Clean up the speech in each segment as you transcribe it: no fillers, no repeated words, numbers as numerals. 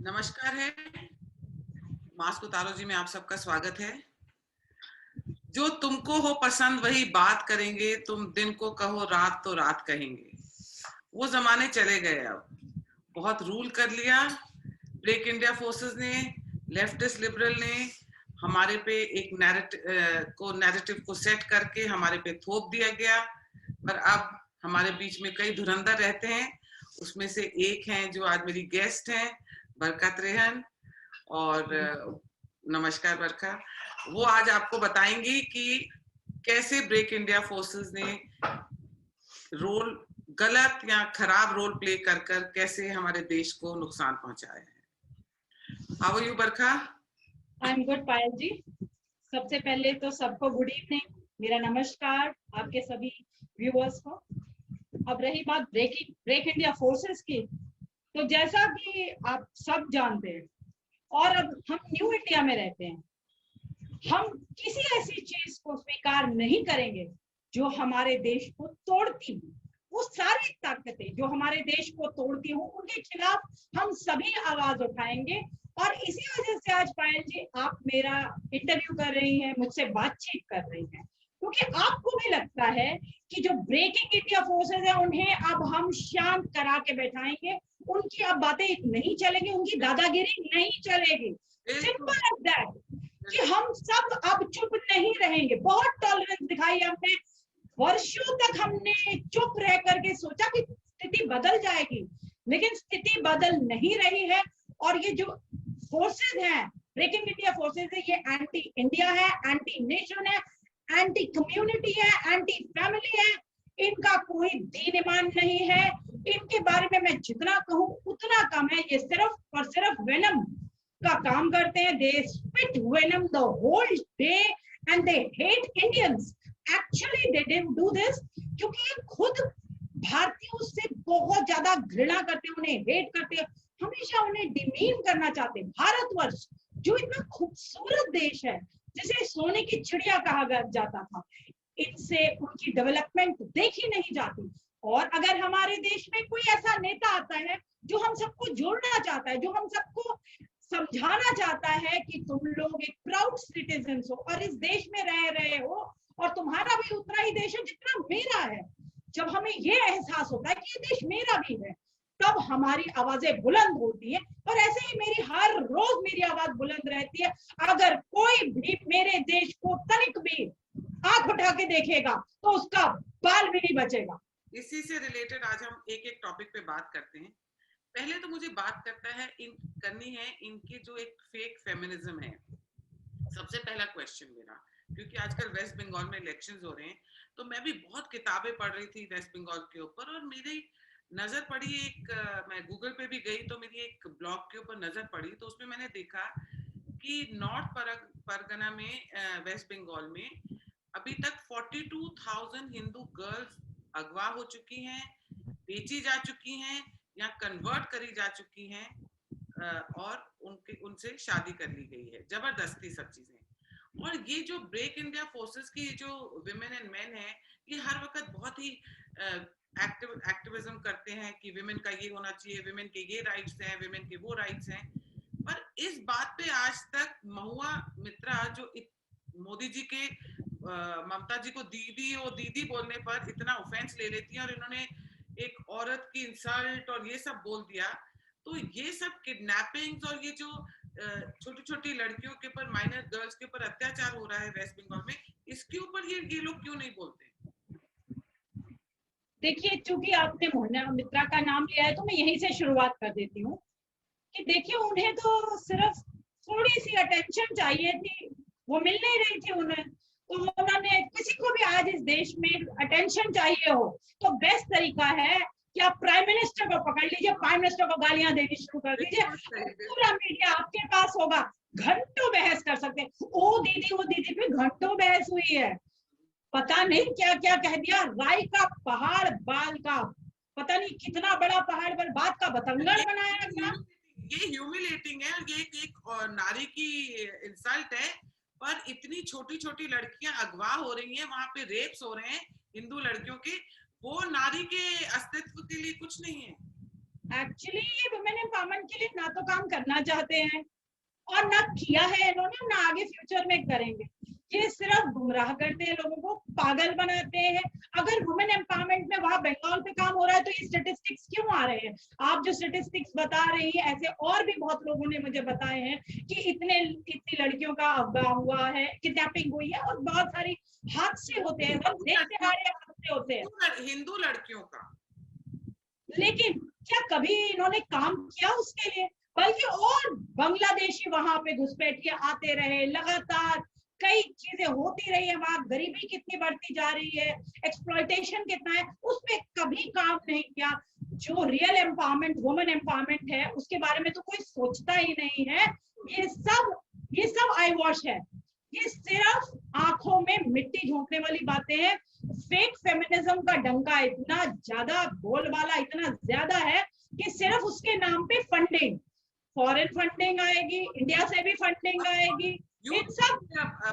नमस्कार है, मास्क उतारो जी में आप सबका स्वागत है। जो तुमको हो पसंद वही बात करेंगे, तुम दिन को कहो रात तो रात कहेंगे। वो जमाने चले गए, अब बहुत रूल कर लिया ब्रेक इंडिया फोर्सेस ने, लेफ्टिस्ट लिबरल ने हमारे पे एक नैरेटिव को सेट करके हमारे पे थोप दिया गया। पर अब हमारे बीच में कई धुरंधर रहते हैं, उसमें से एक हैं जो आज मेरी गेस्ट हैं, बरकत रेहन। और नमस्कार बरखा। वो आज आपको बताएंगी कि कैसे ब्रेक इंडिया फोर्सेस ने रोल गलत या खराब रोल प्ले कर कर कैसे हमारे देश को नुकसान पहुंचाया है। How are you Barkha? I am good Payal ji. सबसे पहले तो सबको गुड इवनिंग, मेरा नमस्कार आपके सभी व्यूअर्स को। अब रही बात ब्रेक इंडिया फोर्सेस की, तो जैसा कि आप सब जानते हैं और अब हम न्यू इंडिया में रहते हैं, हम किसी ऐसी चीज को स्वीकार नहीं करेंगे जो हमारे देश को तोड़ती हो। वो सारी ताकतें जो हमारे देश को तोड़ती हो उनके खिलाफ हम सभी आवाज उठाएंगे। और इसी वजह से आज पायल जी आप मेरा इंटरव्यू कर रही हैं, मुझसे बातचीत कर रही हैं, क्योंकि आपको भी लगता है कि जो ब्रेकिंग इंडिया फोर्सेस है उन्हें अब हम शांत करा के बैठाएंगे, उनकी अब बातें नहीं चलेगी, उनकी दादागिरी नहीं चलेगी। सिंपल एज दैट कि हम सब अब चुप नहीं रहेंगे। बहुत टॉलरेंस दिखाई हमने, वर्षों तक हमने चुप रह करके सोचा कि स्थिति बदल जाएगी, लेकिन स्थिति बदल नहीं रही है। और ये जो फोर्सेस हैं, ब्रेकिंग इंडिया फोर्सेस है, ये एंटी इंडिया है, एंटी नेशन है, एंटी कम्युनिटी है, एंटी फैमिली है। इनका कोई दीन ईमान नहीं है। इनके बारे में मैं जितना कहूं उतना कम है। ये सिर्फ और सिर्फ वेनम का काम करते हैं। They spit venom the whole day and they hate Indians. Actually they didn't do this क्योंकि ये खुद भारतीयों से बहुत ज्यादा घृणा करते हैं, उन्हें हेट करते हैं, हमेशा उन्हें डिमीन करना चाहते हैं। भारतवर्ष जो इतना खूबसूरत देश है, जिसे सोने की चिड़िया कहा जाता था, इनसे उनकी डेवलपमेंट देखी नहीं जाती। और अगर हमारे देश में कोई ऐसा नेता आता है जो हम सबको जोड़ना चाहता है, जो हम सबको समझाना चाहता है कि तुम लोग एक प्राउड सिटीजन हो और इस देश में रह रहे हो और तुम्हारा भी उतना ही देश है जितना मेरा है, जब हमें ये एहसास होता है कि ये देश मेरा भी है, तब हमारी आवाजें बुलंद होती है। और ऐसे ही मेरी हर रोज मेरी आवाज बुलंद रहती है। अगर कोई भी मेरे देश को तनिक भी आंख उठा के देखेगा तो उसका बाल भी नहीं बचेगा। इसी से रिलेटेड आज हम एक एक टॉपिक पे बात करते हैं। पहले तो मुझे बात करनी है इनके जो एक फेक फेमिनिज्म है। सबसे पहला क्वेश्चन मेरा, क्योंकि आजकल वेस्ट बंगाल में इलेक्शंस हो रहे हैं, तो मैं भी बहुत किताबें पढ़ रही थी वेस्ट बंगाल के ऊपर, और मेरी नजर पड़ी मैं गूगल पे भी गई तो मेरी एक ब्लॉग के ऊपर नजर पड़ी, तो उसमें मैंने देखा कि नॉर्थ परगना में वेस्ट बंगाल में अभी तक 42,000 हिंदू गर्ल्स अगवा हो चुकी हैं, बेची जा चुकी हैं या कन्वर्ट करी जा चुकी हैं, और उनसे शादी कर ली गई है जबरदस्ती, सब चीजें। और ये जो ब्रेक इंडिया फोर्सेस की जो विमेन एंड मेन है, ये हर वक्त बहुत ही एक्टिविज्म करते हैं कि विमेन का ये होना चाहिए, विमेन के ये राइट्स हैं, विमेन के वो राइट्स हैं। पर इस बात पे आज तक महुआ मित्रा जो मोदी जी के ममता जी को दीदी और दीदी बोलने पर इतना ऑफेंस ले लेती हैं, और इन्होंने एक औरत की इंसल्ट और ये सब बोल दिया, तो ये सब किडनैपिंग्स और ये जो छोटी छोटी लड़कियों के ऊपर, माइनर गर्ल्स के ऊपर अत्याचार हो रहा है वेस्ट बंगाल में, इसके ऊपर ये लोग क्यों नहीं बोलते? देखिए, चूंकि आपने मोहना मित्रा का नाम लिया है तो मैं यहीं से शुरुआत कर देती हूँ कि देखिए, उन्हें तो सिर्फ थोड़ी सी अटेंशन चाहिए थी, वो मिल नहीं रही थी उन्हें, तो उन्होंने, किसी को भी आज इस देश में अटेंशन चाहिए हो तो बेस्ट तरीका है कि आप प्राइम मिनिस्टर को पकड़ लीजिए, प्राइम मिनिस्टर को गालियां देनी शुरू कर दीजिए, पूरा मीडिया आपके पास होगा, घंटों बहस कर सकते हैं। वो दीदी पे घंटों बहस हुई है, पता नहीं क्या क्या कह दिया, राई का पहाड़, बाल का पता नहीं कितना बड़ा पहाड़ पर बात का बतंगड़ बनाया गया। ये ह्यूमिलेटिंग है, और ये एक नारी की इंसल्ट है। पर इतनी छोटी छोटी लड़कियां अगवा हो रही हैं, वहां पे रेप्स हो रहे हैं हिंदू लड़कियों के, वो नारी के अस्तित्व के लिए कुछ नहीं है। एक्चुअली ये वुमेन एम्पावरमेंट के लिए ना तो काम करना चाहते हैं और ना किया है इन्होंने, ना आगे फ्यूचर में करेंगे। ये सिर्फ गुमराह करते हैं, लोगों को पागल बनाते हैं। अगर वुमेन एम्पावरमेंट में वहां बंगाल पे काम हो रहा है तो ये स्टेटिस्टिक्स क्यों आ रहे हैं? आप जो स्टेटिस्टिक्स बता रही हैं, ऐसे और भी बहुत लोगों ने मुझे बताए हैं कि इतनी लड़कियों का अगवा हुआ है, किडनैपिंग हुई है, और बहुत सारी हादसे होते हैं, देखते हादसे होते हैं हिंदू लड़कियों का। लेकिन क्या कभी इन्होंने काम किया उसके लिए? बल्कि और बांग्लादेशी वहां पे घुसपैठिए आते रहे, लगातार कई चीजें होती रही है, वहां गरीबी कितनी बढ़ती जा रही है, एक्सप्लॉयटेशन कितना है, उसमें कभी काम नहीं किया। जो रियल एम्पावरमेंट, वुमेन एम्पावरमेंट है, उसके बारे में तो कोई सोचता ही नहीं है। ये सब आई वॉश है। ये सिर्फ आंखों में मिट्टी झोंकने वाली बातें हैं। फेक फेमिनिज्म का डंका इतना ज्यादा, बोलबाला इतना ज्यादा है कि सिर्फ उसके नाम पे फंडिंग, फॉरेन फंडिंग आएगी, इंडिया से भी फंडिंग आएगी, इन सब।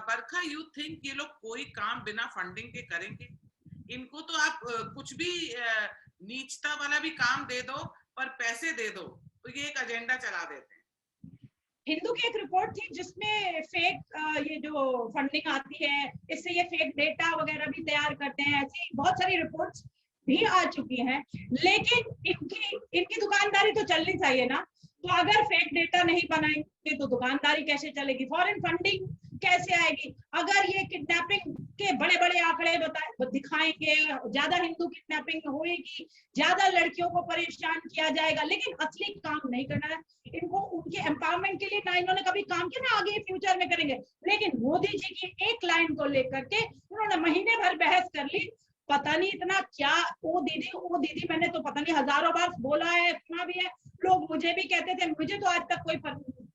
बरखा, यू थिंक ये लोग कोई काम बिना फंडिंग के करेंगे? इनको तो आप कुछ भी नीचता वाला भी काम दे दो, पर पैसे दे दो, तो ये एक एजेंडा चला देते हैं। हिंदू की एक रिपोर्ट थी जिसमें फेक ये जो फंडिंग आती है, इससे ये फेक डेटा वगैरह भी तैयार करते हैं, ऐसी बहुत सारी रिपोर्ट्स भी आ चुकी हैं। लेकिन इनकी दुकानदारी तो चलनी चाहिए ना। तो अगर फेक डेटा नहीं बनाएंगे तो दुकानदारी कैसे चलेगी? फॉरेन फंडिंग कैसे आएगी? अगर ये किडनैपिंग के बड़े बड़े आंकड़े दिखाएंगे, ज्यादा हिंदू किडनैपिंग होगी, ज्यादा लड़कियों को परेशान किया जाएगा, लेकिन असली काम नहीं करना है इनको। उनके एम्पावरमेंट के लिए ना इन्होंने कभी काम किया, ना आगे फ्यूचर में करेंगे। लेकिन मोदी जी की एक लाइन को लेकर के उन्होंने महीने भर बहस कर ली। पता नहीं इतना क्या, ओ दीदी मैंने तो पता नहीं हजारों बार बोला है, सुना भी है। लोग मुझे भी कहते थे, मुझे तो आज तक कोई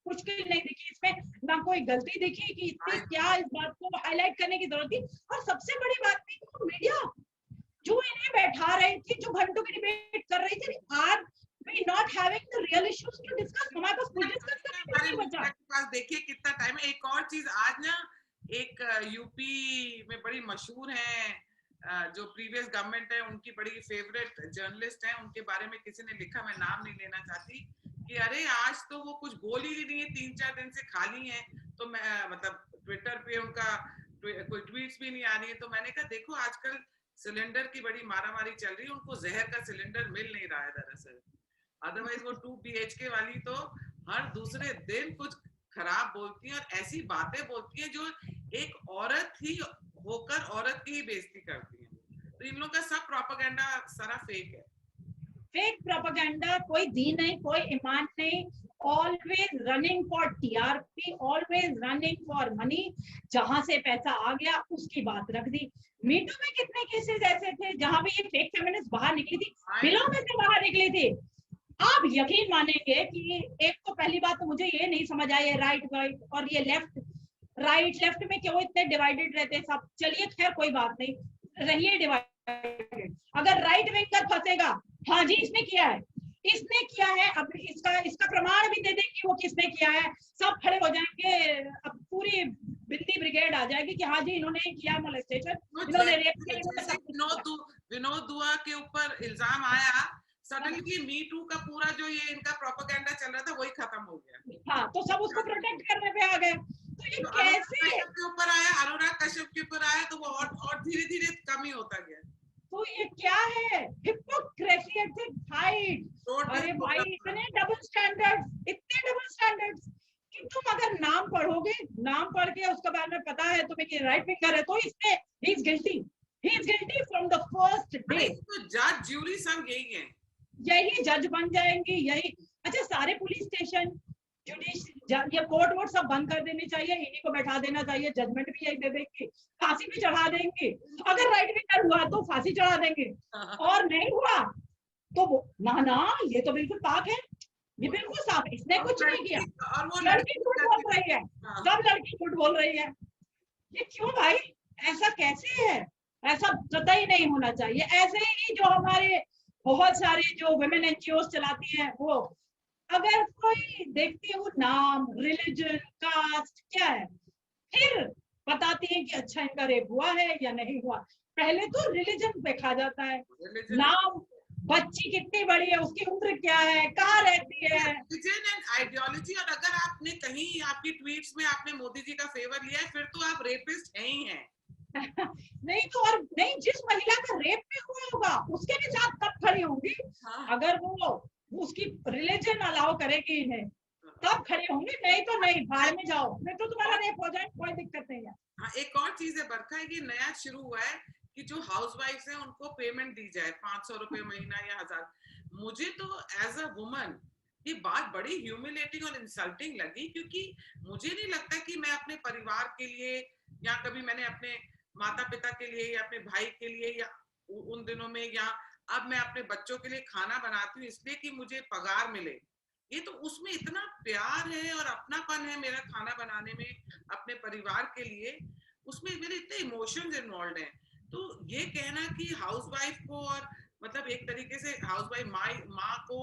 मुश्किल नहीं दिखी इसमें, ना कोई गलती दिखी कि इतनी क्या इस बात को हाईलाइट करने की जरूरत थी। और सबसे बड़ी बात थी कि मीडिया जो इन्हें बैठा रही थी, जो घंटों की डिबेट कर रही थी, आज we not having the real issues to discuss, हमारे पास कुछ डिस्कस करने के लिए नहीं बचा। पास देखिए कितना टाइम है। एक और चीज, आज ना एक यूपी में बड़ी मशहूर है, जो प्रीवियस गवर्नमेंट है उनकी बड़ी फेवरेट जर्नलिस्ट है, उनके बारे में किसी ने लिखा, मैं नाम नहीं लेना चाहती, कि अरे आज तो वो कुछ बोल ही नहीं है, 3-4 दिन से खाली है। तो मैं मतलब ट्विटर पे उनका कोई ट्वीट्स भी नहीं आ रही है। तो मैंने कहा देखो आजकल सिलेंडर की बड़ी मारामारी चल रही है, उनको जहर का सिलेंडर मिल नहीं रहा है दरअसल। अदरवाइज वो 2 BHK वाली तो हर दूसरे दिन कुछ खराब बोलती है और ऐसी बातें बोलती है जो एक औरत ही होकर औरत की ही बेइज्जती करती है। तो इन लोगों का सब प्रोपेगेंडा सारा फेक है। फेक प्रोपेगेंडा, कोई दीन नहीं, कोई ईमान नहीं, always running for TRP, always running for money. जहां से पैसा आ गया उसकी बात रख दी। मीटू में कितने केसेस ऐसे थे जहां पे ये फेक फेमिनिस्ट बाहर निकली थी, बिलों में से बाहर निकली थी। आप यकीन मानेंगे कि एक तो पहली बात तो मुझे ये नहीं समझ आई है राइट राइट और ये लेफ्ट, राइट लेफ्ट में क्यों इतने डिवाइडेड रहते हैं सब। चलिए खैर कोई बात नहीं, रहिए डिवाइडेड। अगर राइट विंग का फंसेगा, हाँ जी इसने किया है, इसने किया है, अब इसका प्रमाण भी दे दें कि वो किसने किया है, सब खड़े हो जाएंगे, अब पूरी बिंदी ब्रिगेड आ जाएगी कि हाँ जी इन्होंने किया मोलेस्टेशन, इन्होंने रेप किया। विनोद दुआ के ऊपर इल्जाम आया, सडनली मी टू का पूरा जो ये इनका प्रोपेगेंडा चल रहा था वही खत्म हो गया। हाँ, तो सब उसको प्रोटेक्ट करने पे आ गए। तो ये कैसे के ऊपर आया, अनुराग कश्यप के ऊपर आया, तो वो और धीरे-धीरे कम ही होता गया। तो ये क्या है? Hypocrisy at the height. अरे भाई इतने डबल स्टैंडर्ड्स, इतने डबल स्टैंडर्ड्स कि तुम अगर नाम पढ़ोगे, नाम पढ़ के उसके बारे में पता है तुम्हें कि राइट विंगर है, तो इसमें he is guilty from the first day. तो जज ज्यूरी सब यही है, यही जज बन जाएंगे, यही। अच्छा, सारे पुलिस स्टेशन, ये कोर्ट वोट सब बंद कर देने चाहिए, इन्हीं को बैठा देना चाहिए, जजमेंट भी यही दे देंगे, फांसी भी चढ़ा देंगे। अगर राइट विंगर हुआ तो फांसी चढ़ा देंगे, और नहीं हुआ तो ना ये तो बिल्कुल पाक है, ये बिल्कुल साफ, इसने कुछ नहीं किया। और वो लड़की झूठ बोल रही है, सब लड़की झूठ बोल रही है। ये क्यों भाई? ऐसा कैसे है? ऐसा कतई नहीं होना चाहिए। ऐसे ही जो हमारे बहुत सारे जो वुमेन एनजीओ चलाती हैं, वो अगर कोई देखती है वो नाम, रिलीजन, कास्ट क्या है, फिर बताती है कि अच्छा इनका रेप हुआ है या नहीं हुआ। पहले तो रिलीजन देखा जाता है, नाम बच्ची कितनी बड़ी है, उसकी उम्र क्या है, कहाँ रहती है। Vision and ideology. और अगर आपने कहीं आपकी ट्वीट्स में आपने मोदी जी का फेवर लिया है, फिर तो आप रेपिस्ट हैं ही हैं। नहीं तो, और नहीं, जिस महिला का रेप में हुआ होगा उसके भी साथ कब खड़ी होंगी। हाँ। अगर वो उसकी रिलीजन अलाउ करेगी इन्हें तब खड़े होंगे, नहीं तो नहीं, भाड़ में जाओ, नहीं तो तुम्हारा रेप हो जाए, कोई दिक्कत नहीं है। हाँ, एक और चीज है बरखा, ये नया शुरू हुआ है कि जो हाउसवाइफ्स हैं उनको पेमेंट दी जाए 500 रुपए महीना या 1000। मुझे तो एज अ वुमन ये बात बड़ी ह्यूमिलेटिंग और इंसल्टिंग लगी, क्योंकि मुझे नहीं लगता कि मैं अपने परिवार के लिए, या कभी मैंने अपने माता पिता के लिए या अपने भाई के लिए, या उन दिनों में, या अब मैं अपने बच्चों के लिए खाना बनाती हूँ इसलिए कि मुझे पगार मिले। ये तो उसमें इतना प्यार है और अपनापन है मेरा खाना बनाने में अपने परिवार के लिए, उसमें मेरे इतने इमोशंस इन्वॉल्व हैं। तो ये कहना कि हाउसवाइफ को, और मतलब एक तरीके से हाउसवाइफ माँ को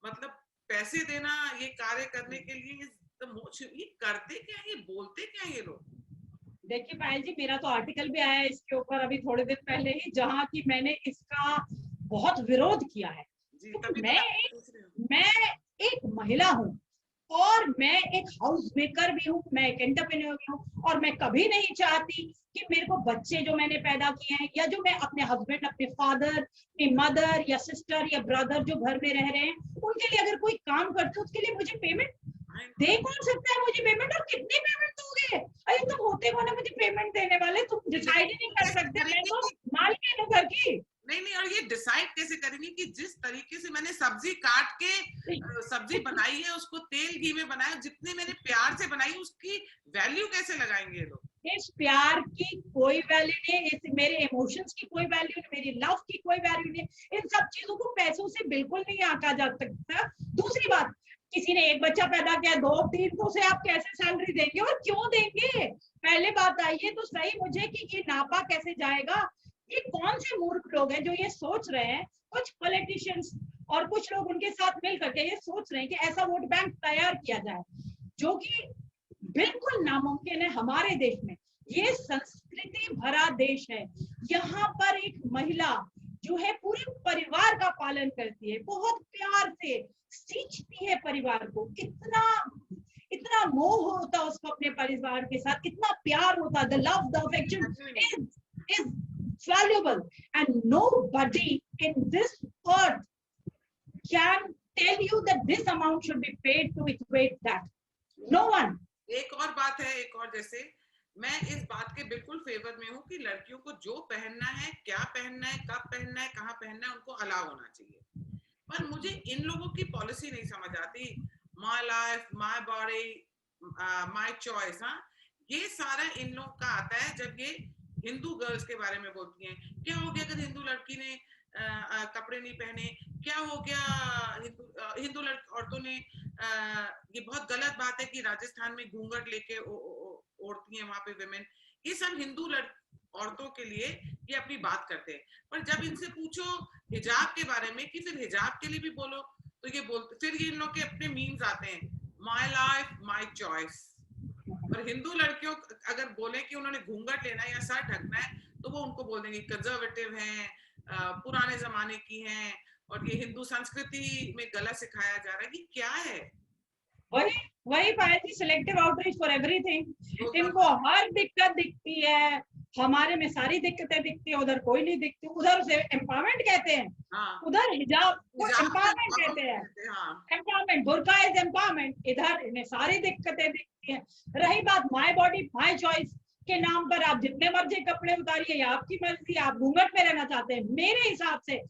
मतलब पैसे देना ये कार्य करने के लिए, ये करते क्या है, ये बोलते क्या है ये लोग। देखिए पायल जी, मेरा तो आर्टिकल भी आया है इसके ऊपर अभी थोड़े दिन पहले ही, जहाँ की मैंने इसका बहुत विरोध किया है। जी, क्योंकि तभी तो मैं पूछ रही हूँ। मैं एक महिला हूँ और मैं एक हाउस मेकर भी हूँ, मैं एक एंटरप्रेन्योर भी हूँ, और मैं कभी नहीं चाहती कि मेरे को बच्चे जो मैंने पैदा किए हैं, या जो मैं अपने हस्बैंड, अपने फादर, अपनी मदर या सिस्टर या ब्रदर जो घर में रह रहे हैं, उनके लिए अगर कोई काम करते उसके लिए मुझे पेमेंट दे कौन सकता है, मुझे पेमेंट, और कितनी पेमेंट दोगे। अरे तुम होते कौन है मुझे पेमेंट देने वाले, तुम डिसाइड ही नहीं कर सकते, मैं तो मालकिन हूँ घर की। नहीं नहीं, और ये डिसाइड कैसे करेंगे कि जिस तरीके से मैंने सब्जी काट के सब्जी बनाई है, उसको तेल घी में बनाया, जितने मैंने प्यार से बनाई, उसकी वैल्यू कैसे लगाएंगे ये लोग। इस प्यार की कोई वैल्यू नहीं है, इस मेरे इमोशंस की कोई वैल्यू नहीं, मेरी लव की कोई वैल्यू नहीं। इन सब चीजों को पैसों से बिल्कुल नहीं आंका जा सकता। दूसरी बात, किसी ने एक बच्चा पैदा किया, 2 3, तो उसे आप कैसे सैलरी देंगे और क्यों देंगे। पहले बात आइए तो सही मुझे कि ये नापा कैसे जाएगा। ये कौन से मूर्ख लोग हैं जो ये सोच रहे हैं, कुछ पॉलिटिशियंस और कुछ लोग उनके साथ मिल करके ये सोच रहे हैं कि ऐसा वोट बैंक तैयार किया जाए, जो कि बिल्कुल नामुमकिन है हमारे देश में। ये संस्कृति भरा देश है, यहाँ पर एक महिला जो है पूरे परिवार का पालन करती है, बहुत प्यार से सींचती है परिवार को, इतना इतना मोह होता है उसको अपने परिवार के साथ, इतना प्यार होता है, the love the affection is valuable, and nobody in this earth can tell you that this amount should be paid to equate that. No one. एक और बात है, एक और, जैसे मैं इस बात के बिल्कुल फेवर में हूँ कि लड़कियों को जो पहनना है, क्या पहनना है, कब पहनना है, कहाँ पहनना है, उनको अलाउ होना चाहिए। पर मुझे इन लोगों की पॉलिसी नहीं समझ आती। My life, my body, my choice. हाँ, ये सारा इन लोग का आता है जब ये हिंदू गर्ल्स के बारे में बोलती हैं। क्या हो गया अगर हिंदू लड़की ने कपड़े नहीं पहने, क्या हो गया हिंदू औरतों ने, ये बहुत गलत बात है कि राजस्थान में घूंघट लेके ओढ़ती हैं वहां पे विमेन। ये सब हिंदू औरतों के लिए ये अपनी बात करते हैं। पर जब इनसे पूछो हिजाब के बारे में कि फिर हिजाब के लिए भी बोलो, तो ये बोलते, फिर ये इन लोग के अपने मीम्स आते हैं, माय लाइफ माय चॉइस। और हिंदू लड़कियों अगर बोले कि उन्होंने घूंघट लेना है या सर ढकना है, तो वो उनको बोल देंगे कंजर्वेटिव हैं, पुराने जमाने की हैं, और ये हिंदू संस्कृति में गलत सिखाया जा रहा है। कि क्या है वही वही पायल जी, सिलेक्टिव आउटरीच फॉर एवरीथिंग। इनको हर दिक्कत दिखती है, हमारे में सारी दिक्कतें दिखती है, उधर कोई नहीं दिखती। उधर उसे एम्पावरमेंट कहते हैं, हाँ, उधर हिजाब को एम्पावरमेंट हिजाब कहते हैं। हाँ, एम्पावरमेंट, बुर्का इज एम्पावरमेंट, इधर इन्हें सारी दिक्कतें दिखती हैं। रही बात माय बॉडी माय चॉइस के नाम पर, आप जितने मर्जी कपड़े उतारिए, आपकी मर्जी, आप घूंघट में रहना चाहते हैं। मेरे हिसाब से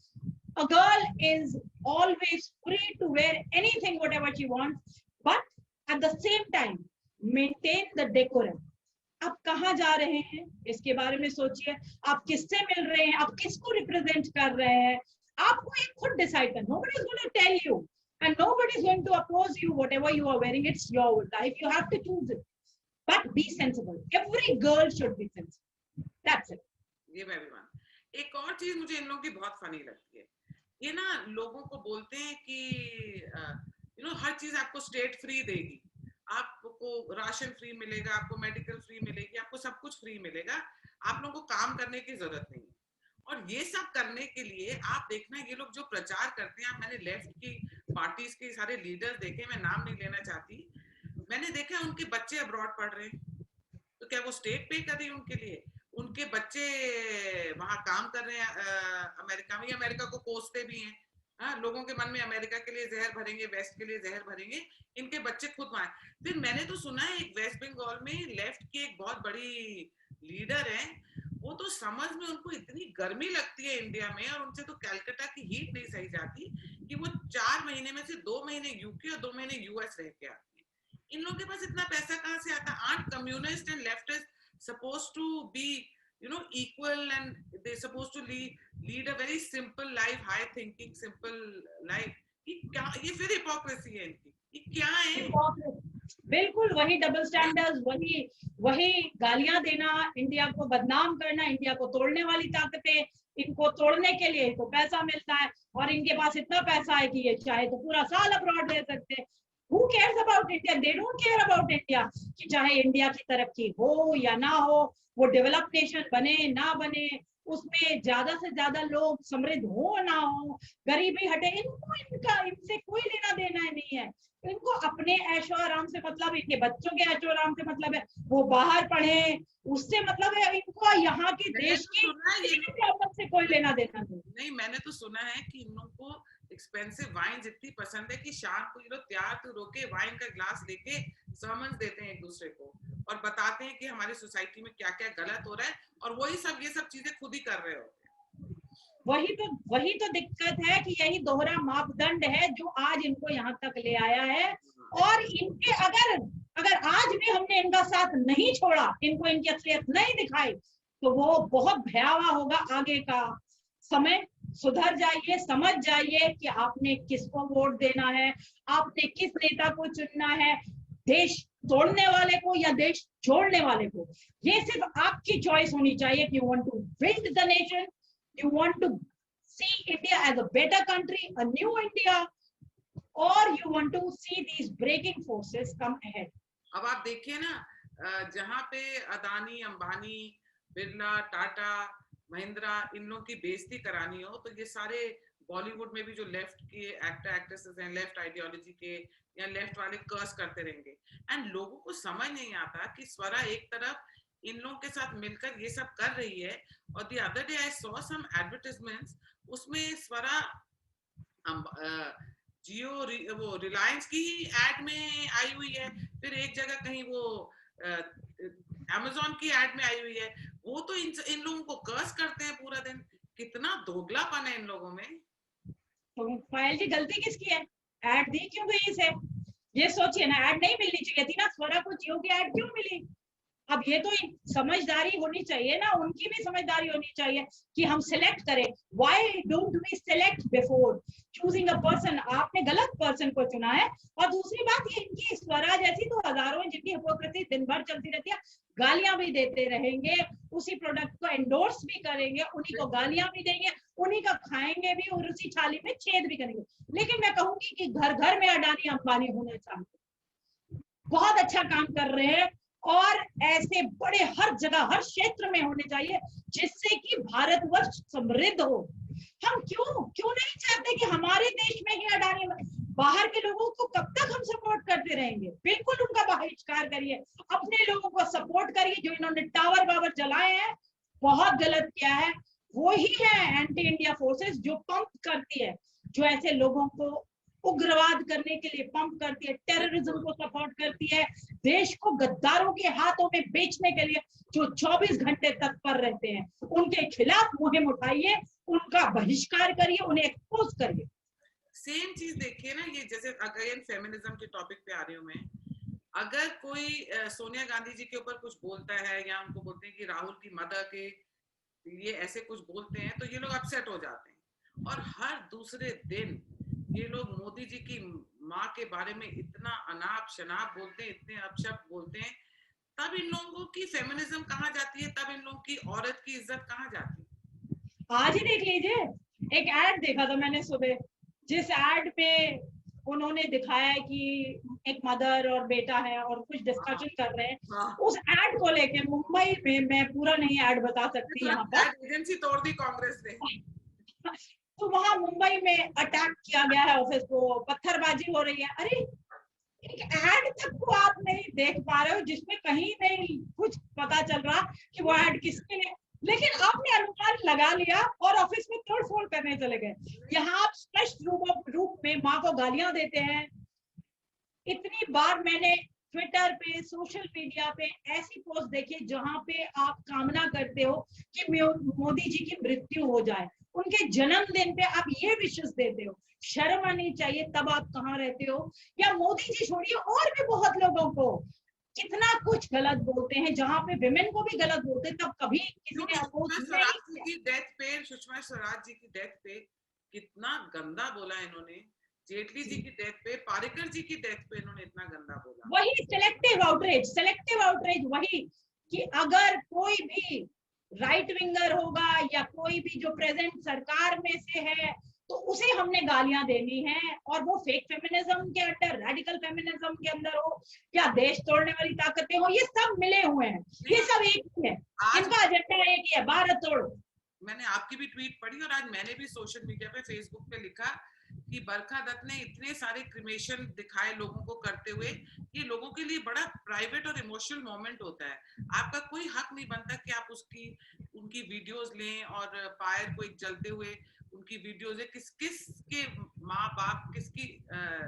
a girl is always free to wear anything whatever she wants, but at the same time maintain the decorum. आप कहाँ जा रहे हैं इसके बारे में सोचिए, आप किससे मिल रहे हैं, आप किसको रिप्रेजेंट कर रहे हैं, आपको एक खुद डिसाइड करना। nobody is going to tell you and nobody is going to oppose you whatever you are wearing. It's your life, you have to choose it, but be sensible. Every girl should be sensible, that's it. ये मैं भी मान। एक और चीज मुझे इन लोगों की बहुत फनी लगती है, ये ना लोगों को बोलते हैं कि हर चीज आपको स्टेट फ्री देगी, आपको राशन फ्री मिलेगा, आपको मेडिकल फ्री मिलेगी, आपको सब कुछ फ्री मिलेगा, आप लोगों को काम करने की जरूरत नहीं है। और ये सब करने के लिए आप देखना, ये लोग जो प्रचार करते हैं, मैंने लेफ्ट की पार्टीज के सारे लीडर देखे, मैं नाम नहीं लेना चाहती, मैंने देखा उनके बच्चे अब्रॉड पढ़ रहे हैं, तो क्या वो स्टेट पे कर रही है उनके लिए? उनके बच्चे वहां काम कर रहे हैं अमेरिका में, अमेरिका को कोसते भी हैं। हाँ, लोगों के मन में अमेरिका के लिए जहर भरेंगे, वेस्ट के लिए जहर भरेंगे, इनके बच्चे खुद वहां। फिर मैंने तो सुना है एक वेस्ट बंगाल में लेफ्ट की एक बहुत बड़ी लीडर है, वो तो समझ में उनको इतनी गर्मी लगती है इंडिया में, और उनसे तो कलकत्ता की हीट नहीं सही जाती, कि वो 4 महीने में से 2 महीने यूके और 2 महीने यूएस रह के आते हैं। इन लोगों के पास इतना पैसा कहाँ से आता? Art communist and leftist supposed to be, you know, equal, and they're supposed to lead a very simple life, high thinking simple life? ये फिर हिपोक्रेसी है इनकी, ये क्या है? बिल्कुल वही डबल स्टैंडर्ड्स, वही गालियां देना, इंडिया को बदनाम करना, इंडिया को तोड़ने वाली ताकतें, इनको तोड़ने के लिए इनको पैसा मिलता है, और इनके पास इतना पैसा है कि ये चाहे तो पूरा साल अब्रॉड रह सकते हैं। Who cares about India? They don't care about India कि चाहे इंडिया की तरक्की हो या ना हो, वो डेवलप नेशन बने ना बने, उसमें ज्यादा से ज्यादा लोग समृद्ध हो ना हो, गरीबी हटे, इनसे कोई लेना देना नहीं है। इनको अपने ऐशो आराम से मतलब, इनके बच्चों के ऐशो आराम से मतलब है, वो बाहर पढ़े उससे मतलब है, इनको यहाँ की देश की प्रॉब्लम से कोई लेना देना नहीं। मैंने तो सुना है कि इन लोगों को एक्सपेंसिव वाइन इतनी पसंद है कि शाम को ये लोग तैयार तो रोके वाइन का ग्लास लेके समन्स देते हैं एक दूसरे को, और बताते हैं कि हमारी सोसाइटी में क्या क्या गलत हो रहा है, और ये सब चीजें खुद ही कर रहे होते हैं। वही तो दिक्कत है कि यही दोहरा मापदंड है जो आज इनको यहाँ तक ले आया है। और इनके अगर आज भी हमने इनका साथ नहीं छोड़ा, इनको इनकी असलियत नहीं दिखाई, तो वो बहुत भयावह होगा आगे का समय। सुधर जाइए, समझ जाइए कि आपने किसको वोट देना है, आपने किस नेता को चुनना है, देश तोड़ने वाले को या देश जोड़ने वाले को। ये सिर्फ आपकी चॉइस होनी चाहिए कि you want to build the nation, you want to see India as a better country, a new India, or you want to see these breaking forces come ahead. अब आप देखिए ना, जहाँ पे अदानी, अंबानी, बिरला, टाटा, महिंद्रा, इन लोगों की बेइज्जती करानी हो, तो ये सारे बॉलीवुड में भी जो लेफ्ट के एक्टर एक्ट्रेसेस हैं, लेफ्ट आइडियोलॉजी के या लेफ्ट वाले कर्स करते रहेंगे। एंड लोगों को समझ नहीं आता कि स्वरा एक तरफ इन लोगों के साथ मिलकर ये सब कर रही है, और the other day I saw some advertisements, उसमें स्वरा जियो वो रिलायंस की एड में आई हुई है, फिर एक जगह कहीं वो अमेज़न की एड में आई हुई है। वो तो इन लोगों को कर्स करते हैं पूरा दिन। कितना दोगलापन है इन लोगों में। तो पायल जी गलती किसकी है? एड दी क्यों गई इसे? ये सोचिए ना, एड नहीं मिलनी चाहिए थी ना, स्वरा को जियो की एड क्यों मिली? अब ये तो समझदारी होनी चाहिए ना, उनकी भी समझदारी होनी चाहिए कि हम सिलेक्ट करें। Why don't we select before choosing a person? आपने गलत पर्सन को चुना है। और दूसरी बात, ये इनकी स्वरा जैसी तो हजारों जिनकी हिपोक्रेसी दिन भर चलती रहती है, गालियां भी देते रहेंगे, उसी प्रोडक्ट को एंडोर्स भी करेंगे, उन्हीं को गालियां भी देंगे, उन्हीं का खाएंगे भी, और उसी थाली में छेद भी करेंगे। लेकिन मैं कहूंगी कि घर घर में अडानी अंबानी होना चाहिए, बहुत अच्छा काम कर रहे हैं, और ऐसे बड़े हर जगह हर क्षेत्र में होने चाहिए, जिससे कि भारतवर्ष समृद्ध हो। हम क्यों नहीं चाहते कि हमारे देश में ही अडानी? बाहर के लोगों को कब तक हम सपोर्ट करते रहेंगे? बिल्कुल उनका बहिष्कार करिए, अपने लोगों को सपोर्ट करिए। जो इन्होंने टावर बावर चलाए हैं, बहुत गलत किया है। वो ही है एंटी इंडिया फोर्सेस, जो पंप करती है, जो ऐसे लोगों को उग्रवाद करने के लिए पंप करती है, टेररिज्म को सपोर्ट करती है, देश को गद्दारों के हाथों में बेचने के लिए जो 24 घंटे तत्पर रहते हैं, उनके खिलाफ मुहिम उठाइए, उनका बहिष्कार करिए, उन्हें एक्सपोज करिए। सेम चीज देखिए ना, ये जैसे अगेन फेमिनिज्म के टॉपिक पे आ रही हूँ मैं। अगर कोई सोनिया गांधी जी के ऊपर कुछ बोलता है, या उनको बोलते हैं कि राहुल की मदर के ये ऐसे कुछ बोलते हैं, तो ये लोग अपसेट हो जाते हैं। और हर दूसरे दिन ये लोग मोदी जी की माँ के बारे में इतना अनाप शनाप बोलते हैं, इतने अपशब्द बोलते हैं, तब इन लोगों की फेमिनिज्म कहाँ जाती है? तब इन लोगों की औरत की इज्जत कहाँ जाती है? आज ही देख लीजिए, एक एड देखा था मैंने सुबह, जिस एड में उन्होंने दिखाया है कि एक मदर और बेटा है और कुछ डिस्कशन कर रहे हैं। उस एड को लेके मुंबई में, मैं पूरा नहीं एड बता सकती यहाँ पर, एजेंसी तोड़ दी कांग्रेस ने। तो वहां मुंबई में अटैक किया गया है ऑफिस को, पत्थरबाजी हो रही है। अरे एक एड तक को आप नहीं देख पा रहे हो जिसमें कहीं नहीं कुछ पता चल रहा कि वो एड किसके लिए, लेकिन आपने अनुमान लगा लिया और ऑफिस में तोड़फोड़ करने चले गए। यहाँ आप स्पष्ट रूप में माँ को गालियां देते हैं। इतनी बार मैंने ट्विटर पे, सोशल मीडिया पे ऐसी पोस्ट देखी जहां पे आप कामना करते हो कि मोदी जी की मृत्यु हो जाए, उनके जन्मदिन पे आप ये विशेष देते हो। शर्म आनी चाहिए। तब आप कहाँ रहते हो? या मोदी जी छोड़िए, और भी बहुत लोगों को कितना कुछ गलत बोलते हैं, जहां पे विमेन को भी गलत बोलते हैं, तब कभी किसी ने अपोज नहीं किया। की डेथ पे, सुषमा स्वराज जी की डेथ पे कितना गंदा बोला इन्होंने। जेटली जी की डेथ पे, पारिकर जी की डेथ पे इन्होंने इतना गंदा बोला। वही सिलेक्टिव आउटरीच वही कि अगर कोई भी राइट विंगर होगा या कोई भी जो प्रेजेंट सरकार में से है तो उसे हमने गालियां देनी है, और वो फेक फेमिनिज्म के अंदर, रेडिकल फेमिनिज्म के अंदर हो या देश तोड़ने वाली ताकतें हो, ये सब मिले हुए हैं, ये सब एक ही है, इनका एजेंडा एक ही है, भारत तोड़ो। मैंने आपकी भी ट्वीट पढ़ी और आज मैंने भी सोशल मीडिया पे, फेसबुक पे लिखा कि बरखा दत्त ने इतने सारे क्रिमेशन दिखाए लोगों को करते हुए, ये लोगों के लिए बड़ा प्राइवेट और इमोशनल मोमेंट होता है। आपका कोई हक नहीं बनता कि आप उनकी वीडियोस लें और पायर को एक जलते हुए उनकी वीडियोस है, किस के माँ बाप, किसकी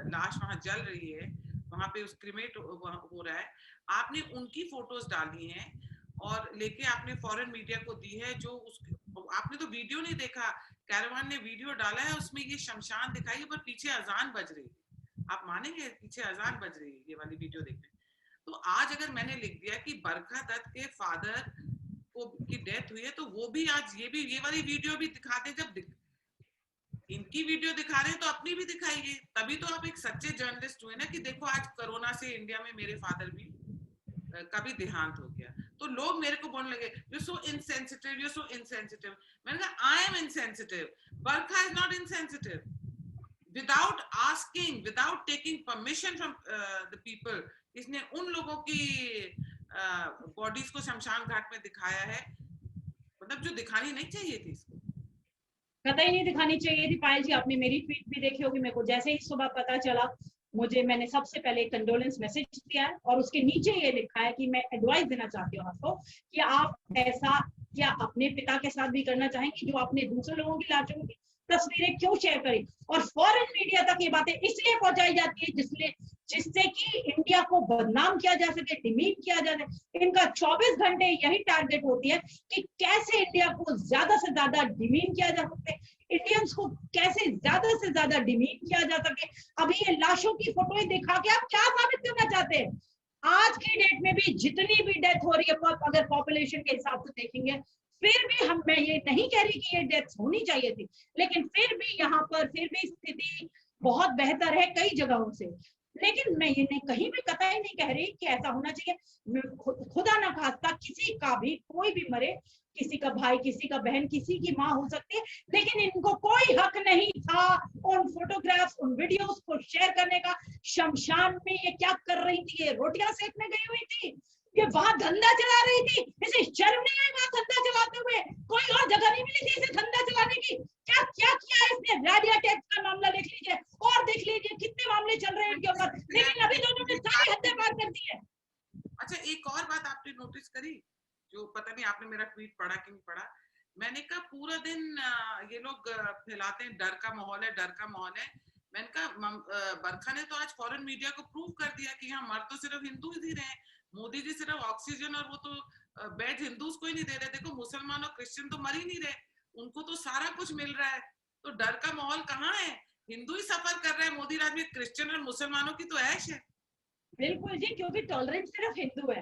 लाश वहां जल रही है, वहां पे उस क्रिमेट हो रहा है, आपने उनकी फोटोज डाली हैं और लेके आपने फॉरेन मीडिया को दी है। जो आपने तो वीडियो नहीं देखा, कैरवान ने वीडियो डाला है, उसमें ये शमशान दिखाई पर पीछे अजान बज रही है। आप मानेंगे पीछे अजान बज रही है ये वाली वीडियो देखने। तो आज अगर मैंने लिख दिया कि बरखा दत्त के फादर को की डेथ हुई है, तो वो भी आज ये वाली वीडियो भी दिखा दे। जब इनकी वीडियो दिखा रहे हैं तो अपनी भी दिखाइए, तभी तो आप एक सच्चे जर्नलिस्ट हुए ना कि देखो आज कोरोना से इंडिया में मेरे फादर भी का भी देहांत हो गया। तो लोग मेरे को बोलने लगे you so insensitive, you so insensitive. मैंने कहा I am insensitive, Barkha is not insensitive. Without asking, without taking permission from the people, इसने उन लोगों की बॉडीज को शमशान घाट में दिखाया है, मतलब जो दिखानी नहीं चाहिए थी इसको, कतई नहीं दिखानी चाहिए थी। पायल जी, आपने मेरी ट्वीट भी देखी होगी। मेरे को जैसे ही सुबह पता चला, मैंने सबसे पहले कंडोलेंस मैसेज दिया है और उसके नीचे ये लिखा है कि मैं एडवाइस देना चाहती हूँ आपको कि आप ऐसा क्या अपने पिता के साथ भी करना चाहेंगे जो आपने दूसरे लोगों की लाशों की तस्वीरें क्यों शेयर करी। और फॉरेन मीडिया तक ये बातें इसलिए पहुंचाई जाती है जिससे कि इंडिया को बदनाम किया जा सके, डिमीट किया जा सके। इनका 24 घंटे यही टारगेट होती है कि कैसे इंडिया को ज्यादा से ज्यादा डिमीट किया जा सके, इंडियंस को कैसे ज्यादा से ज्यादा डिमीट किया जा सके। अभी ये लाशों की फोटोएं दिखा के आप क्या साबित करना चाहते हैं? आज की डेट में भी जितनी भी डेथ हो रही है, अगर पॉपुलेशन के हिसाब से देखेंगे, फिर भी मैं ये नहीं कह रही कि ये डेथ होनी चाहिए थी, लेकिन फिर भी यहाँ पर फिर भी स्थिति बहुत बेहतर है कई जगहों से। लेकिन मैं ये कहीं भी कतई नहीं कह रही कि ऐसा होना चाहिए। खुदा ना खास्ता किसी का भी कोई भी मरे, किसी का भाई, किसी का बहन, किसी की माँ हो सकती है, लेकिन इनको कोई हक नहीं था उन फोटोग्राफ्स, उन वीडियोस को शेयर करने का। शमशान में ये क्या कर रही थी? ये रोटियां सेकने गई हुई थी, ये वहां धंधा चला रही थी। इसे शर्म नहीं आई वहां धंधा चलाते हुए? कोई और जगह नहीं मिली थी इसे धंधा चलाने की? क्या क्या किया इसने? रेडिया टैक्स का मामला देख लीजिए और देख लीजिए कितने मामले चल रहे हैं इनके ऊपर, लेकिन अभी दोनों ने सारी हदें पार कर दी है। अच्छा, एक और बात आपने नोटिस करी, जो पता नहीं आपने मेरा ट्वीट पढ़ा कि नहीं पढ़ा। मैंने कहा पूरा दिन ये लोग फैलाते हैं डर का माहौल है, डर का माहौल है। मैंने कहा बरखा ने तो आज फॉरेन मीडिया को प्रूव कर दिया कि यहाँ मर तो सिर्फ हिंदू ही रहे हैं। मोदी जी सिर्फ ऑक्सीजन और वो तो बेड हिंदूज को ही नहीं दे रहे। देखो मुसलमान और क्रिश्चियन तो मर ही नहीं रहे, उनको तो सारा कुछ मिल रहा है। तो डर का माहौल कहाँ है? हिंदू ही सफर कर रहे हैं मोदी राज में, क्रिश्चियन और मुसलमानों की तो ऐश है। बिल्कुल जी, क्योंकि टॉलरेंस सिर्फ हिंदू है।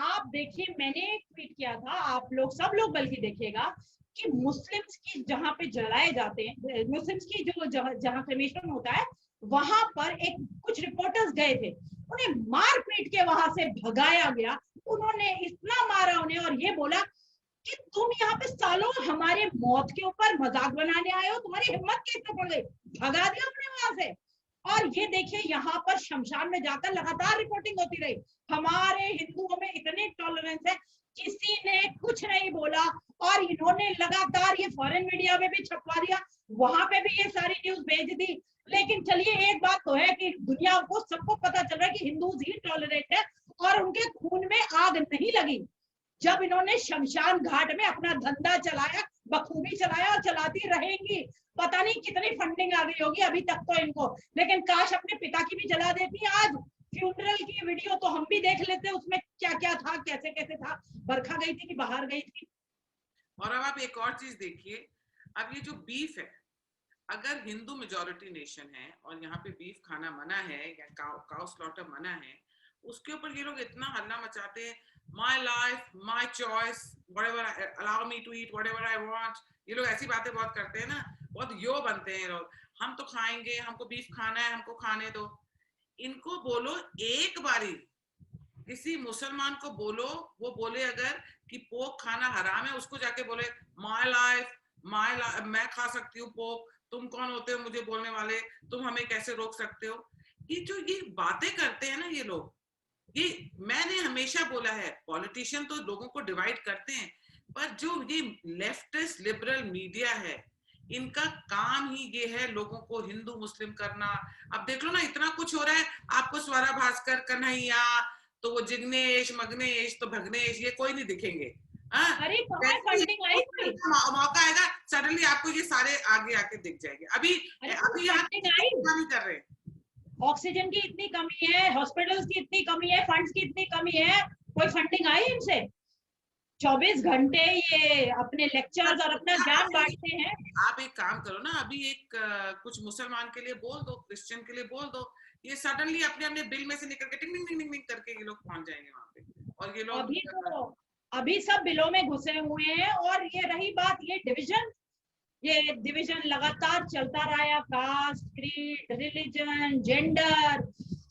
आप देखिए, मैंने एक ट्वीट किया था, आप लोग सब लोग बल्कि देखिएगा कि मुस्लिम्स की जहां पे जलाए जाते हैं, मुस्लिम्स की जो जहां क्रिमेशन होता है, वहां पर कुछ रिपोर्टर्स गए थे, उन्हें मार पीट के वहां से भगाया गया। उन्होंने इतना मारा उन्हें और ये बोला कि तुम यहाँ पे सालों हमारे मौत के ऊपर मजाक बनाने आए हो, तुम्हारी हिम्मत कैसे पड़ गई? भगा दिया उन्हें वहां से। और ये देखिए यहाँ पर शमशान में जाकर लगातार रिपोर्टिंग होती रही। हमारे हिंदुओं में इतने टॉलरेंस है, किसी ने कुछ नहीं बोला, और इन्होंने लगातार ये फॉरेन मीडिया में भी छपवा दिया, वहां पे भी ये सारी न्यूज भेज दी। लेकिन चलिए एक बात तो है कि दुनिया को सबको पता चल रहा है कि हिंदू ही टॉलरेट है और उनके खून में आग नहीं लगी। जब इन्होंने शमशान घाट में अपना धंधा चलाया, बखूबी चलाया और चलाती रहेंगी। पता नहीं कितनी फंडिंग आ गई होगी अभी तक तो इनको, लेकिन काश अपने पिता की भी जला देती आज। फ्यूनरल की वीडियो तो हम भी देख लेते, उसमें क्या क्या था, कैसे कैसे था, बरखा गई थी कि बाहर गई थी। और अब आप एक और चीज देखिए, अब ये जो बीफ है, अगर हिंदू मेजॉरिटी नेशन है और यहाँ पे बीफ खाना मना है या काउ स्लॉटर मना है, उसके ऊपर ये लोग इतना हल्ला मचाते हैं, my life my choice, whatever allow me to eat whatever I want. ये लोग ऐसी बातें बहुत करते हैं ना, बहुत यो बनते हैं लोग, हम तो खाएंगे, हमको बीफ खाना है, हमको खाने दो। इनको बोलो एक बारी, किसी मुसलमान को बोलो, वो बोले अगर कि पोक खाना हराम है, उसको जाके बोले माई लाइफ मैं खा सकती हूँ पोक, तुम कौन होते हो मुझे बोलने वाले, तुम हमें कैसे रोक सकते हो। ये जो ये बातें करते हैं ना ये लोग, ये मैंने हमेशा बोला है, पॉलिटिशियन तो लोगों को डिवाइड करते हैं, पर जो ये लेफ्टिस्ट लिबरल मीडिया है, इनका काम ही ये है लोगों को हिंदू मुस्लिम करना। अब देख लो ना, इतना कुछ हो रहा है, आपको स्वरा भास्कर, कन्हैया, तो वो जिग्नेश मग्नेश तो भगनेश, ये कोई नहीं दिखेंगे। अरे कहाँ फंडिंग आई थी, मौका आएगा सडनली आपको ये सारे आगे आके दिख जाएंगे। अभी अभी नहीं कर रहे। ऑक्सीजन की इतनी कमी है, हॉस्पिटल्स की इतनी कमी है, फंड्स की इतनी कमी है, कोई फंडिंग आई इनसे? 24 घंटे ये अपने लेक्चर्स और अपना ज्ञान बांटते हैं। आप एक काम करो ना, अभी एक कुछ मुसलमान के लिए बोल दो, क्रिश्चियन के लिए बोल दो, ये सडनली अपने अपने बिल में से निकल के टिंग टिंग टिंग टिंग करके ये लोग पहुंच जाएंगे वहां पे। और ये लोग अभी सब बिलों में घुसे हुए हैं। और ये रही बात, ये डिवीजन लगातार चलता रहा, कास्ट, क्रीड, रिलीजन, जेंडर,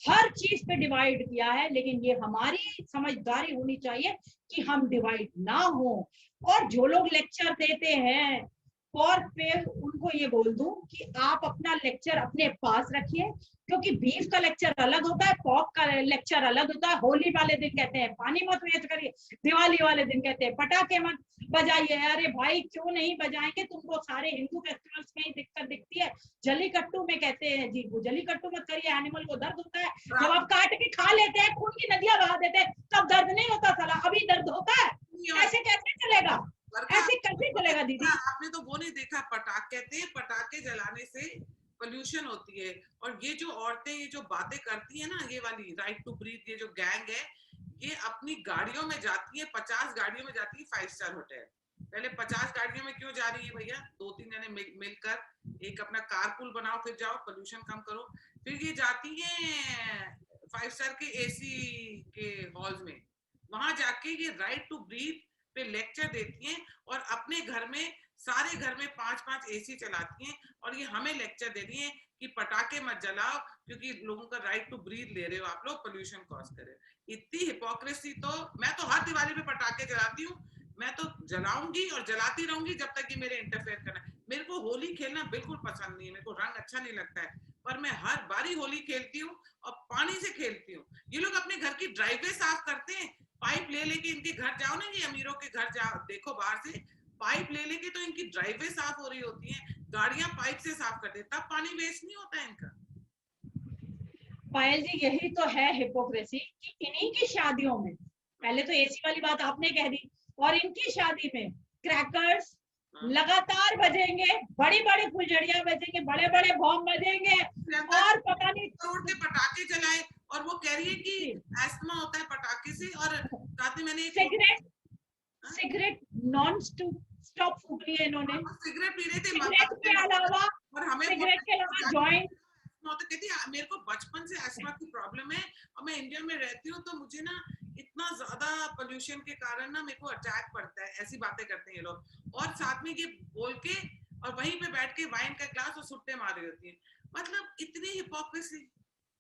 हर चीज पे डिवाइड किया है। लेकिन ये हमारी समझदारी होनी चाहिए कि हम डिवाइड ना हो। और जो लोग लेक्चर देते हैं और फिर उनको ये बोल दूं कि आप अपना लेक्चर अपने पास रखिए, क्योंकि बीफ का लेक्चर अलग होता है, पॉक का लेक्चर अलग होता है। होली वाले दिन कहते हैं पानी मत वेस्ट करिए, दिवाली वाले दिन कहते हैं पटाखे मत बजाइए। अरे भाई क्यों नहीं बजाएंगे, तुमको सारे हिंदू फेस्टिवल्स में ही दिक्कत दिखती है। जलीकट्टू में कहते हैं जी वो जलीकट्टू मत करिए, एनिमल को दर्द होता है। जब आप काट के खा लेते हैं, खून की नदियां बहा देते हैं, तब दर्द नहीं होता साला, अभी दर्द होता है। ऐसे कैसे चलेगा, ऐसे कैसे चलेगा दीदी? आपने तो वो नहीं देखा, पटाखे कहते हैं पटाखे जलाने से पोल्यूशन होती है। और ये जो औरतें ये जो बातें करती है ना, ये वाली राइट टू ब्रीथ, ये जो गैंग है, ये अपनी गाड़ियों में जाती है, 50 गाड़ियों में जाती है 5 स्टार होटल। पहले 50 गाड़ियों में क्यों जा रही है भैया, 2-3 जने मिलकर एक अपना कारपूल बनाओ, फिर जाओ पोल्यूशन कम करो। फिर ये जाती है 5 स्टार के एसी के हॉल्स में, वहां जाके ये राइट टू ब्रीथ पे लेक्चर देती हैं, और अपने घर में सारे घर में 5-5 एसी चलाती हैं, और ये हमें लेक्चर दे रही हैं कि पटाखे मत जलाओ, क्योंकि लोगों का राइट टू ब्रीथ ले रहे हो आप लोग, पोल्यूशन कॉज कर रहे हो। इतनी हिपोक्रेसी। तो मैं तो हर दिवाली पे पटाखे जलाती हूँ, मैं तो जलाऊंगी और जलाती रहूंगी जब तक कि मेरे इंटरफेयर करना। मेरे को होली खेलना बिल्कुल पसंद नहीं है, मेरे को रंग अच्छा नहीं लगता है, पर मैं हर बारी होली खेलती हूँ और पानी से खेलती हूँ। ये लोग अपने घर की ड्राइववे साफ करते हैं, पाइप ले लेके इनके घर जाओ ना, ये अमीरों के घर जाओ, देखो बाहर से पाइप ले लेके तो इनकी ड्राइववे साफ हो रही होती है, गाड़ियां पाइप से साफ करते, तब पानी वेस्ट नहीं होता है इनका। पायल जी यही तो है हिपोक्रेसी कि इन्हीं की शादियों में, पहले तो एसी वाली बात आपने कह दी, और इनकी शादी में क्रैकर्स लगातार बजेंगे, बड़ी बड़ी फुलझड़ियां बजेंगे, बड़े बड़े बॉम्ब बजेंगे, और पता नहीं रोड पे पटाखे जलाए, और वो कह रही है कि एस्थमा होता है पटाखे से। और साथ में मैंने सिगरेट नॉन स्टॉप फूक लिए इन्होंने, सिगरेट पी रहे थे, सिगरेट के अलावा, और हमें सिगरेट के अलावा जॉइंट। तो कहती है मेरे को बचपन से अस्थमा की प्रॉब्लम है, और मैं इंडिया में रहती हूँ, तो मुझे ना इतना ज्यादा पोल्यूशन के कारण ना मेरे को अटैक पड़ता है। ऐसी बातें करते हैं ये लोग, और साथ में ये बोल के और वहीं पे बैठ के वाइन का ग्लास और सुट्टे मार रही होती है। मतलब इतनी हिपोक्रेसी,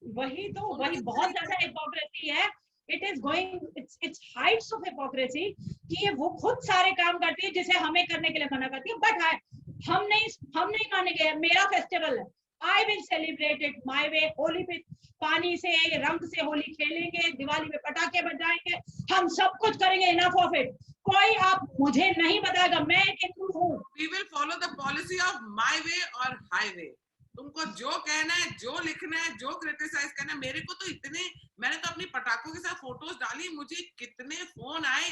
वही तो, वही बहुत ज्यादा हिपोक्रेसी है। It is going, it's Heights of hypocrisy कि ये वो खुद सारे काम करती है जिसे हमें करने के लिए मना करती है। बट हम नहीं मानेंगे, मेरा फेस्टिवल है, I will celebrate it my way. Holi पे पानी से रंग से होली खेलेंगे, दिवाली में पटाखे बजाएंगे, हम सब कुछ करेंगे. Enough of it. कोई आप मुझे नहीं बताएगा, मैं एक हिंदू हूँ. We will follow the policy of my way or highway. तुमको जो कहना है, जो लिखना है, जो क्रिटिसाइज करना है. मेरे को तो इतने, मैंने तो अपनी पटाखों के साथ फोटोज डाली, मुझे कितने फोन आए,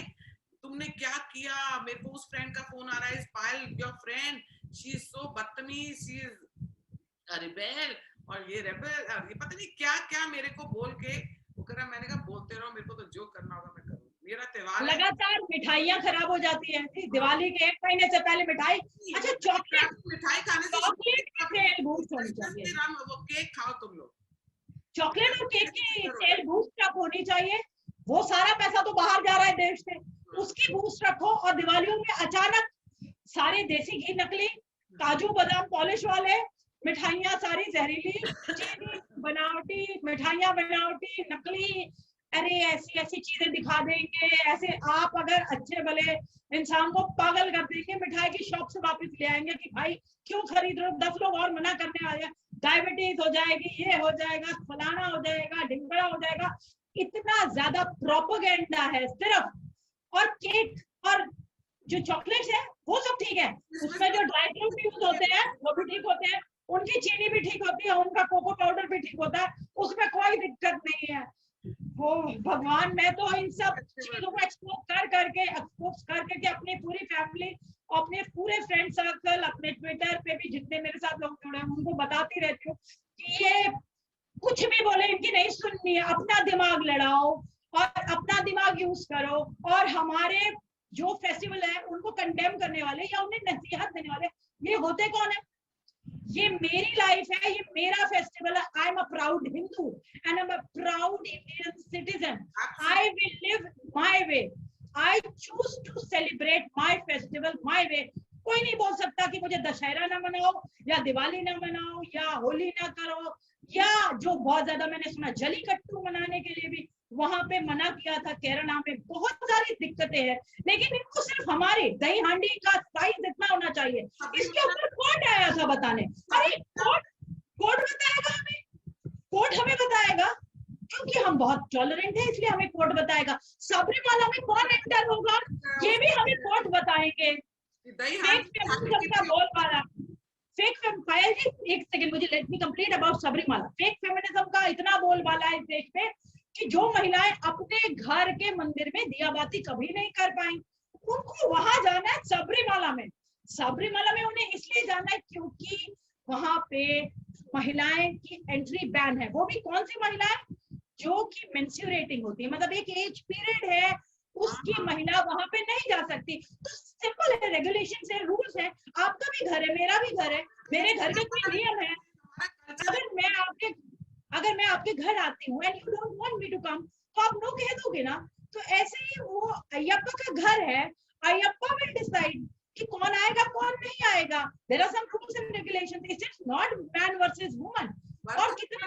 तुमने क्या किया. मेरे को उस फ्रेंड का फोन आ रहा है, Payal your friend, she is so बदतमीज, शी इज रिबेल, और ये रेबेल, ये पता नहीं क्या क्या मेरे को बोल के वो कर रहा. मैंने कहा बोलते रहो, मेरे को तो जो करना होगा मैं करूँ. मेरा त्योहार लगातार मिठाइयां खराब हो जाती है. दिवाली के 1 महीने से पहले मिठाई. अच्छा, चॉकलेट, मिठाई खाने से चॉकलेट की सेल बूस्ट होनी चाहिए. वो केक खाओ तुम लोग. चॉकलेट और केक की सेल बूस्ट अप होनी चाहिए. वो सारा पैसा तो बाहर जा रहा है देश से, उसकी बूस्ट रखो. और दिवालियों में अचानक सारे देसी घी नकली, काजू बादाम पॉलिश वाले, मिठाइयां सारी जहरीली, चीनी बनावटी, मिठाइयां बनावटी नकली. अरे ऐसी ऐसी चीजें दिखा देंगे. ऐसे आप अगर अच्छे भले इंसान को पागल कर देंगे, मिठाई की शॉप से वापस ले आएंगे कि भाई क्यों खरीद रहे हो. 10 लोग और मना करने आ जाए, डायबिटीज हो जाएगी, ये हो जाएगा, फलाना हो जाएगा, ढिंगड़ा हो जाएगा. इतना ज्यादा प्रोपेगेंडा है सिर्फ. और केक और जो चॉकलेट्स है वो सब ठीक है, उसमें जो ड्राई फ्रूट यूज होते हैं वो भी ठीक होते हैं, उनकी चीनी भी ठीक होती है, उनका कोको पाउडर भी ठीक होता है, उसमें कोई दिक्कत नहीं है. वो भगवान, मैं तो इन सब चीजों को एक्सपोज कर करके अपनी पूरी फैमिली, अपने पूरे फ्रेंड सर्कल, अपने ट्विटर पे भी जितने मेरे साथ लोग जुड़े हैं उनको बताती रहती हूँ कि ये कुछ भी बोले इनकी नहीं सुननी है. अपना दिमाग लड़ाओ और अपना दिमाग यूज करो. और हमारे जो फेस्टिवल है उनको कंडेम करने वाले या उन्हें नसीहत देने वाले, ये होते कौन है? ये मेरी लाइफ है, ये मेरा फेस्टिवल है. I am a proud Hindu and I am a proud Indian citizen. I will live my way. I choose to celebrate my festival my way. कोई नहीं बोल सकता कि मुझे दशहरा ना मनाओ या दिवाली ना मनाओ या होली ना करो, या जो बहुत ज्यादा मैंने सुना जलीकट्टू मनाने के लिए भी वहां पे मना किया था. केरला में बहुत सारी दिक्कतें हैं, लेकिन इनको सिर्फ हमारी दही हांडी का साइज इतना होना चाहिए. इसके ऊपर कोर्ट आया था बताने. अरे कोर्ट बताएगा हमें, कोर्ट हमें बताएगा क्योंकि हम बहुत टॉलरेंट है, इसलिए हमें कोर्ट बताएगा. सबरीमाला में कौन एंटर होगा ये भी हमें कोर्ट बताएंगे. फेक बोलबाला, फेक पायल जी एक सेकंड मुझे, let me complete about Sabarimala. Fake feminism का इतना बोलबाला है इस देश में कि जो महिलाएं अपने घर के मंदिर में दिया बाती कभी नहीं कर पाई, उनको वहां जाना है सबरीमाला में. सबरीमाला में उन्हें इसलिए जाना है क्योंकि वहां पे महिलाएं की एंट्री बैन है. वो भी कौन सी महिलाएं? जो कि मेंस्ट्रुएटिंग होती है, मतलब एक एज पीरियड है उसकी महिला वहां पे नहीं जा सकती. तो सिंपल है, रेगुलेशन है, रूल्स है. आपका भी घर है, मेरा भी घर है, मेरे घर के कोई नियम है. अगर मैं आपके घर आती हूँ and you don't want me to come, तो आप नो कह दोगे ना. तो ऐसे ही वो अय्यप्पा का घर है, अय्यप्पा विल डिसाइड कि कौन आएगा कौन नहीं आएगा. There are some rules and regulations. It's just not man versus woman. और कितना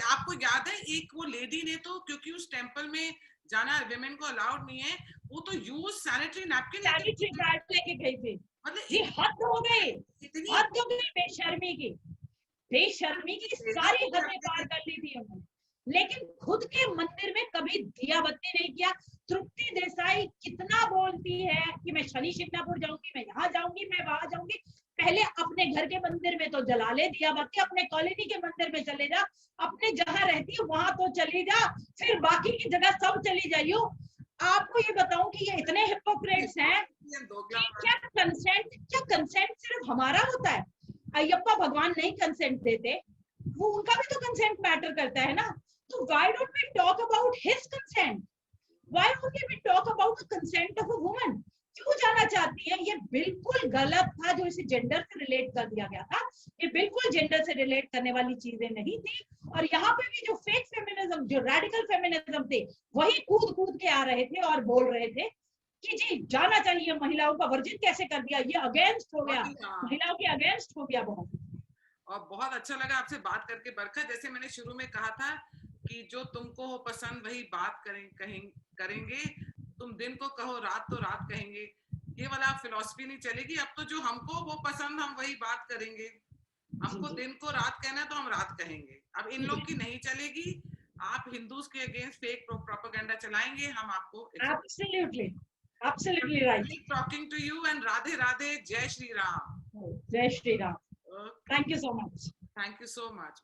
आपको याद है एक वो लेडी ने तो, क्योंकि उस टेंपल में जाना विमेन को अलाउड नहीं है, वो तो यूज सैनिटरी नैपकिन लेके गई थी. मतलब हद हो गई, हद हो गई बेशर्मी की. बेशर्मी की सारी हदें पार कर ली थी हमने, लेकिन खुद के मंदिर में कभी दिया बत्ती नहीं किया. तृप्ति देसाई कितना बोलती है कि मैं शनि शिंगणापुर जाऊंगी, मैं यहाँ जाऊंगी, मैं वहां जाऊंगी. पहले अपने घर के मंदिर में तो जला ले दिया बत्ती, अपने कॉलोनी के मंदिर में चले जा, अपने जहां रहती है वहां तो चली जा, फिर बाकी की जगह सब चली जाइयो. आपको ये बताऊं कि ये इतने हिपोक्रेट्स हैं कि क्या कंसेंट सिर्फ हमारा होता है? अय्यप्पा भगवान नहीं कंसेंट देते, वो उनका भी तो कंसेंट मैटर करता है ना. तो why don't we talk about his consent? Why only we talk about the consent of a woman? क्यों जाना चाहती है? ये बिल्कुल गलत था जो इसे जेंडर से रिलेट कर दिया गया था. ये बिल्कुल जेंडर से रिलेट करने वाली चीजें नहीं थी. और यहाँ पे भी जो फेक फेमिनिज्म, जो रेडिकल फेमिनिज्म थे, वही कूद कूद के आ रहे थे और बोल रहे थे कि जी जाना चाहिए, महिलाओं का वर्जित कैसे कर दिया, ये अगेंस्ट हो गया, महिलाओं के अगेंस्ट हो गया. बहुत अच्छा लगा आपसे बात करके बरखा. जैसे मैंने शुरू में कहा था कि जो तुमको हो पसंद वही बात करेंगे, तुम दिन को कहो रात तो रात कहेंगे. ये वाला फिलॉसफी नहीं चलेगी. अब तो जो हमको वो पसंद हम वही बात करेंगे. हमको दिन को रात कहना है तो हम रात कहेंगे। अब इन लोग की नहीं चलेगी, आप हिंदूज के अगेंस्ट फेक प्रोपेगेंडा चलाएंगे, हम आपको Absolutely, absolutely right. Talking to you and Radhe Radhe, जय Shri Ram. Jai Shri Ram. Okay, Thank you so much. thank you so much.